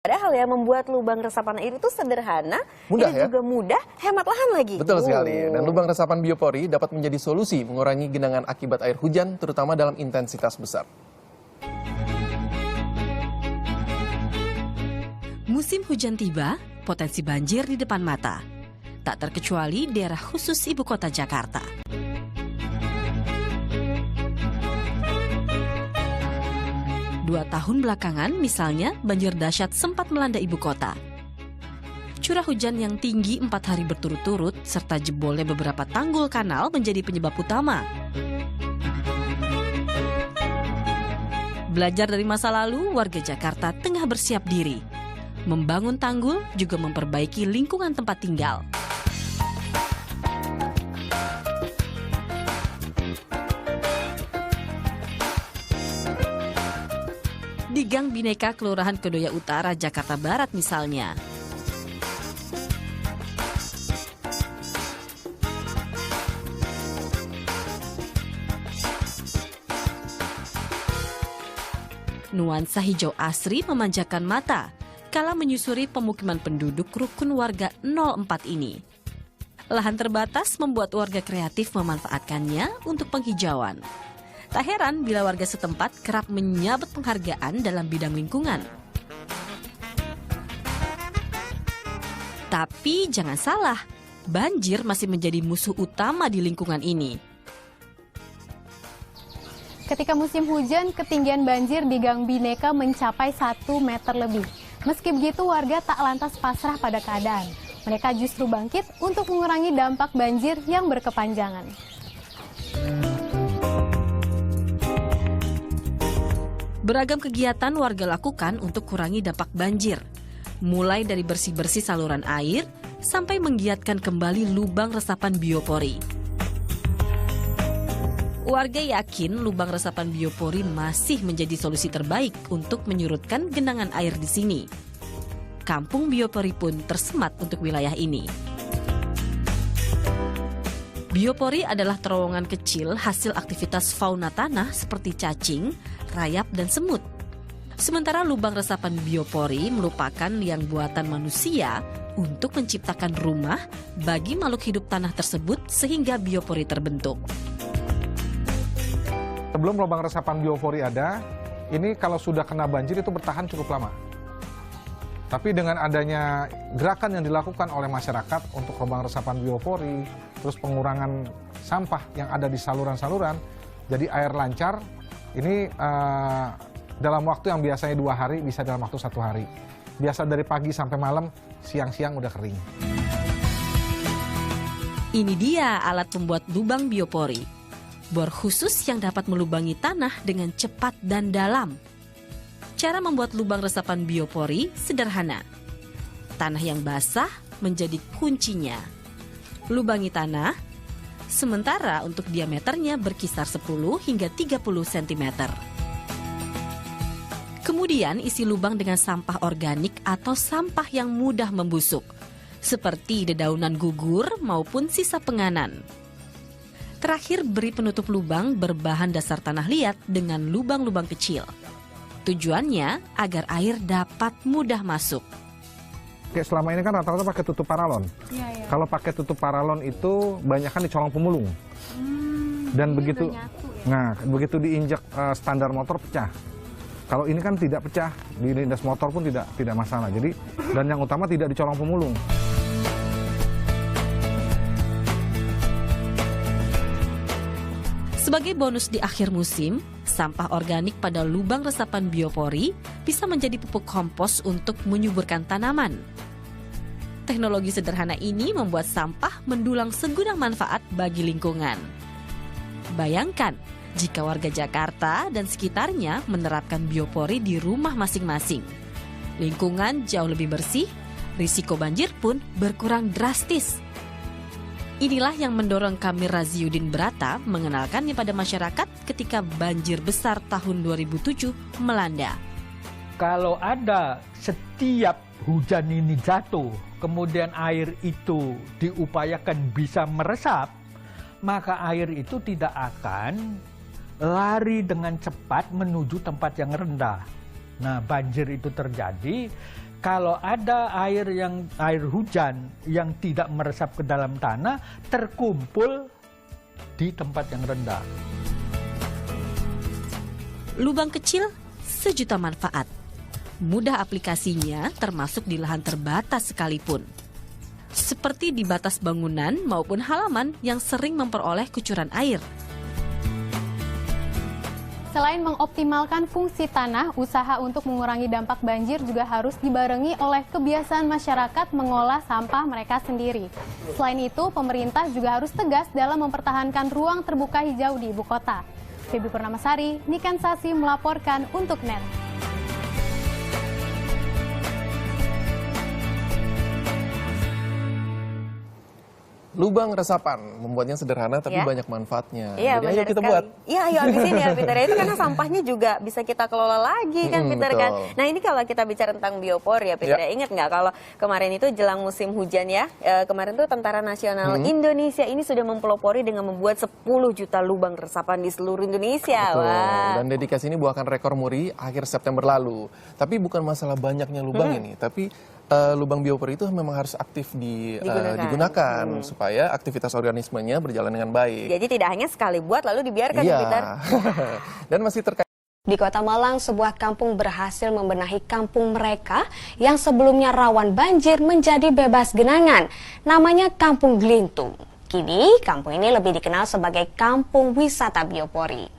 Padahal ya membuat lubang resapan air itu sederhana, mudah ini ya? juga mudah, hemat lahan lagi. Betul sekali. Dan lubang resapan biopori dapat menjadi solusi mengurangi genangan akibat air hujan, terutama dalam intensitas besar. Musim hujan tiba, potensi banjir di depan mata. Tak terkecuali daerah khusus ibu kota Jakarta. Dua tahun belakangan, misalnya, banjir dahsyat sempat melanda ibu kota. Curah hujan yang tinggi 4 hari berturut-turut, serta jebolnya beberapa tanggul kanal menjadi penyebab utama. Belajar dari masa lalu, warga Jakarta tengah bersiap diri. Membangun tanggul juga memperbaiki lingkungan tempat tinggal. Di Gang Bhinneka, Kelurahan Kedoya Utara, Jakarta Barat misalnya. Nuansa hijau asri memanjakan mata kala menyusuri pemukiman penduduk rukun warga 04 ini. Lahan terbatas membuat warga kreatif memanfaatkannya untuk penghijauan. Tak heran bila warga setempat kerap menyabet penghargaan dalam bidang lingkungan. Tapi jangan salah, banjir masih menjadi musuh utama di lingkungan ini. Ketika musim hujan, ketinggian banjir di Gang Bhinneka mencapai 1 meter lebih. Meski begitu, warga tak lantas pasrah pada keadaan. Mereka justru bangkit untuk mengurangi dampak banjir yang berkepanjangan. Beragam kegiatan warga lakukan untuk kurangi dampak banjir. Mulai dari bersih-bersih saluran air, sampai menggiatkan kembali lubang resapan biopori. Warga yakin lubang resapan biopori masih menjadi solusi terbaik untuk menyurutkan genangan air di sini. Kampung biopori pun tersemat untuk wilayah ini. Biopori adalah terowongan kecil hasil aktivitas fauna tanah seperti cacing, rayap, dan semut. Sementara lubang resapan biopori merupakan liang buatan manusia untuk menciptakan rumah bagi makhluk hidup tanah tersebut sehingga biopori terbentuk. Sebelum lubang resapan biopori ada, ini kalau sudah kena banjir itu bertahan cukup lama. Tapi dengan adanya gerakan yang dilakukan oleh masyarakat untuk lubang resapan biopori, terus pengurangan sampah yang ada di saluran-saluran, jadi air lancar, ini dalam waktu yang biasanya 2 hari, bisa dalam waktu 1 hari. Biasa dari pagi sampai malam, siang-siang udah kering. Ini dia alat pembuat lubang biopori. Bor khusus yang dapat melubangi tanah dengan cepat dan dalam. Cara membuat lubang resapan biopori sederhana. Tanah yang basah menjadi kuncinya. Lubangi tanah, sementara untuk diameternya berkisar 10 hingga 30 cm. Kemudian isi lubang dengan sampah organik atau sampah yang mudah membusuk, seperti dedaunan gugur maupun sisa penganan. Terakhir, beri penutup lubang berbahan dasar tanah liat dengan lubang-lubang kecil. Tujuannya agar air dapat mudah masuk. Kayak selama ini kan rata-rata pakai tutup paralon. Ya. Kalau pakai tutup paralon itu banyak kan di colong pemulung. Dan begitu, begitu diinjak standar motor pecah. Kalau ini kan tidak pecah, di lindas motor pun tidak masalah. Jadi, dan yang utama tidak di colong pemulung. Sebagai bonus di akhir musim, sampah organik pada lubang resapan biopori bisa menjadi pupuk kompos untuk menyuburkan tanaman. Teknologi sederhana ini membuat sampah mendulang segudang manfaat bagi lingkungan. Bayangkan, jika warga Jakarta dan sekitarnya menerapkan biopori di rumah masing-masing. Lingkungan jauh lebih bersih, risiko banjir pun berkurang drastis. Inilah yang mendorong kami Raziuddin Brata mengenalkannya pada masyarakat ketika banjir besar tahun 2007 melanda. Kalau ada setiap hujan ini jatuh, kemudian air itu diupayakan bisa meresap, maka air itu tidak akan lari dengan cepat menuju tempat yang rendah. Nah, banjir itu terjadi kalau ada air hujan yang tidak meresap ke dalam tanah terkumpul di tempat yang rendah. Lubang kecil, sejuta manfaat. Mudah aplikasinya termasuk di lahan terbatas sekalipun. Seperti di batas bangunan maupun halaman yang sering memperoleh kucuran air. Selain mengoptimalkan fungsi tanah, usaha untuk mengurangi dampak banjir juga harus dibarengi oleh kebiasaan masyarakat mengolah sampah mereka sendiri. Selain itu, pemerintah juga harus tegas dalam mempertahankan ruang terbuka hijau di ibu kota. Feby Purnamasari, Niken Sasi melaporkan untuk NET. Lubang resapan, membuatnya sederhana tapi Ya. banyak manfaatnya. Iya, Jadi ayo benar kita sekali. buat. Iya, ayo habisin ya Peter. Itu karena sampahnya juga bisa kita kelola lagi kan Peter kan. betul. Nah ini kalau kita bicara tentang biopor ya Peter, Ya. ingat nggak kalau kemarin itu jelang musim hujan ya, kemarin tuh Tentara Nasional Indonesia ini sudah mempelopori dengan membuat 10 juta lubang resapan di seluruh Indonesia. Betul. Wah. Dan dedikasi ini buahkan rekor muri akhir September lalu. Tapi bukan masalah banyaknya lubang ini, tapi lubang biopori itu memang harus aktif digunakan supaya aktivitas organismenya berjalan dengan baik. Jadi tidak hanya sekali buat lalu dibiarkan Iya. Peter. Dan masih terkait Di Kota Malang, sebuah kampung berhasil membenahi kampung mereka yang sebelumnya rawan banjir menjadi bebas genangan. Namanya Kampung Glintung. Kini, kampung ini lebih dikenal sebagai Kampung Wisata Biopori.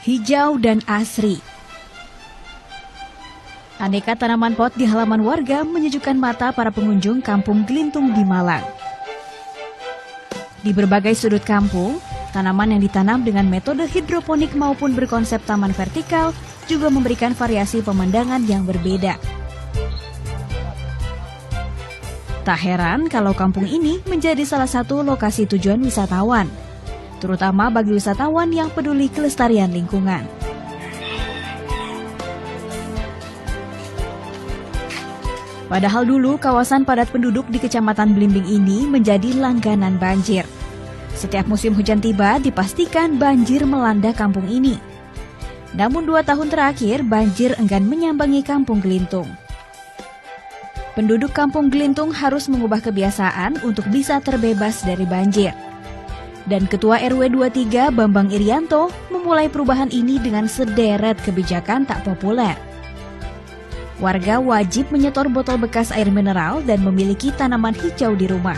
Hijau dan asri. Aneka tanaman pot di halaman warga menyejukkan mata para pengunjung Kampung Glintung di Malang. Di berbagai sudut kampung, tanaman yang ditanam dengan metode hidroponik maupun berkonsep taman vertikal juga memberikan variasi pemandangan yang berbeda. Tak heran kalau kampung ini menjadi salah satu lokasi tujuan wisatawan, terutama bagi wisatawan yang peduli kelestarian lingkungan. Padahal dulu kawasan padat penduduk di Kecamatan Blimbing ini menjadi langganan banjir. Setiap musim hujan tiba, dipastikan banjir melanda kampung ini. Namun 2 tahun terakhir, banjir enggan menyambangi Kampung Glintung. Penduduk Kampung Glintung harus mengubah kebiasaan untuk bisa terbebas dari banjir. Dan Ketua RW 23 Bambang Irianto memulai perubahan ini dengan sederet kebijakan tak populer. Warga wajib menyetor botol bekas air mineral dan memiliki tanaman hijau di rumah.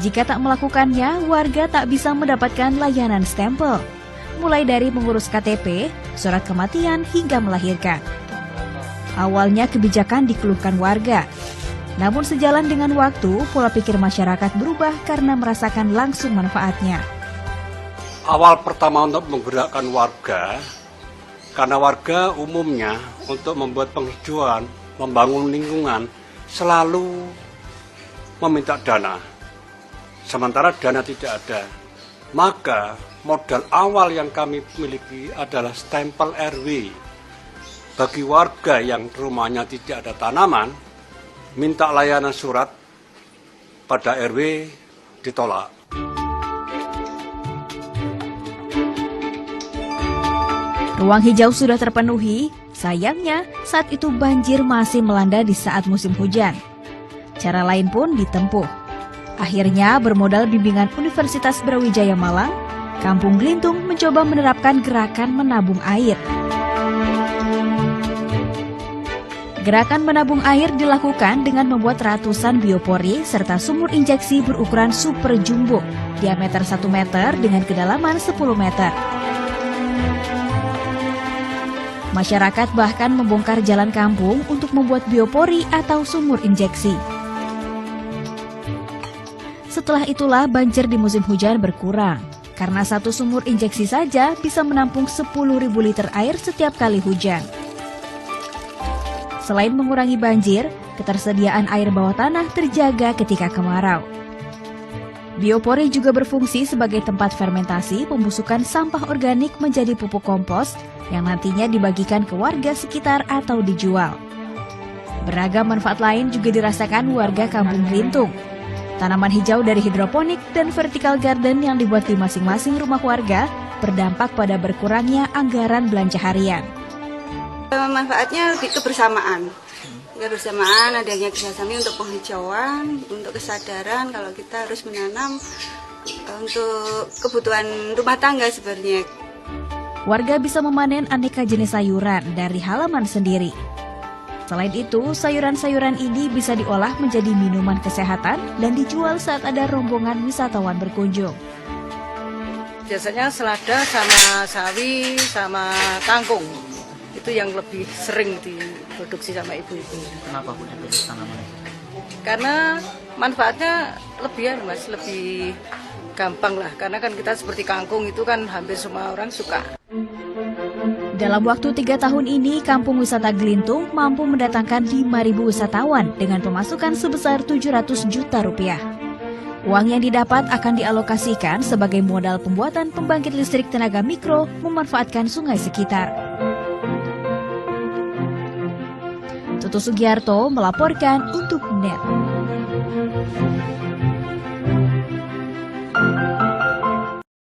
Jika tak melakukannya, warga tak bisa mendapatkan layanan stempel, mulai dari mengurus KTP, surat kematian, hingga melahirkan. Awalnya kebijakan dikeluhkan warga, namun sejalan dengan waktu, pola pikir masyarakat berubah karena merasakan langsung manfaatnya. Awal pertama untuk menggerakkan warga, karena warga umumnya untuk membuat penghijauan, membangun lingkungan, selalu meminta dana. Sementara dana tidak ada. Maka modal awal yang kami miliki adalah stempel RW. Bagi warga yang rumahnya tidak ada tanaman, minta layanan surat pada RW ditolak. Ruang hijau sudah terpenuhi, sayangnya saat itu banjir masih melanda di saat musim hujan. Cara lain pun ditempuh. Akhirnya bermodal bimbingan Universitas Brawijaya Malang, Kampung Glintung mencoba menerapkan gerakan menabung air. Gerakan menabung air dilakukan dengan membuat ratusan biopori serta sumur injeksi berukuran super jumbo, diameter 1 meter dengan kedalaman 10 meter. Masyarakat bahkan membongkar jalan kampung untuk membuat biopori atau sumur injeksi. Setelah itulah banjir di musim hujan berkurang, karena satu sumur injeksi saja bisa menampung 10.000 liter air setiap kali hujan. Selain mengurangi banjir, ketersediaan air bawah tanah terjaga ketika kemarau. Biopori juga berfungsi sebagai tempat fermentasi pembusukan sampah organik menjadi pupuk kompos yang nantinya dibagikan ke warga sekitar atau dijual. Beragam manfaat lain juga dirasakan warga Kampung Glintung. Tanaman hijau dari hidroponik dan vertical garden yang dibuat di masing-masing rumah warga berdampak pada berkurangnya anggaran belanja harian. Manfaatnya lebih kebersamaan. Kebersamaan, adanya kerjasama untuk penghijauan, untuk kesadaran kalau kita harus menanam untuk kebutuhan rumah tangga sebenarnya. Warga bisa memanen aneka jenis sayuran dari halaman sendiri. Selain itu, sayuran-sayuran ini bisa diolah menjadi minuman kesehatan dan dijual saat ada rombongan wisatawan berkunjung. Biasanya selada sama sawi sama kangkung. Itu yang lebih sering diproduksi sama ibu-ibu. Kenapa Bu pilih tanaman? Karena manfaatnya lebih gampang lah. Karena kan kita seperti kangkung itu kan hampir semua orang suka. Dalam waktu 3 tahun ini, Kampung Wisata Glintung mampu mendatangkan 5.000 wisatawan dengan pemasukan sebesar 700 juta rupiah. Uang yang didapat akan dialokasikan sebagai modal pembuatan pembangkit listrik tenaga mikro memanfaatkan sungai sekitar. Tutu Sugiarto melaporkan untuk NET.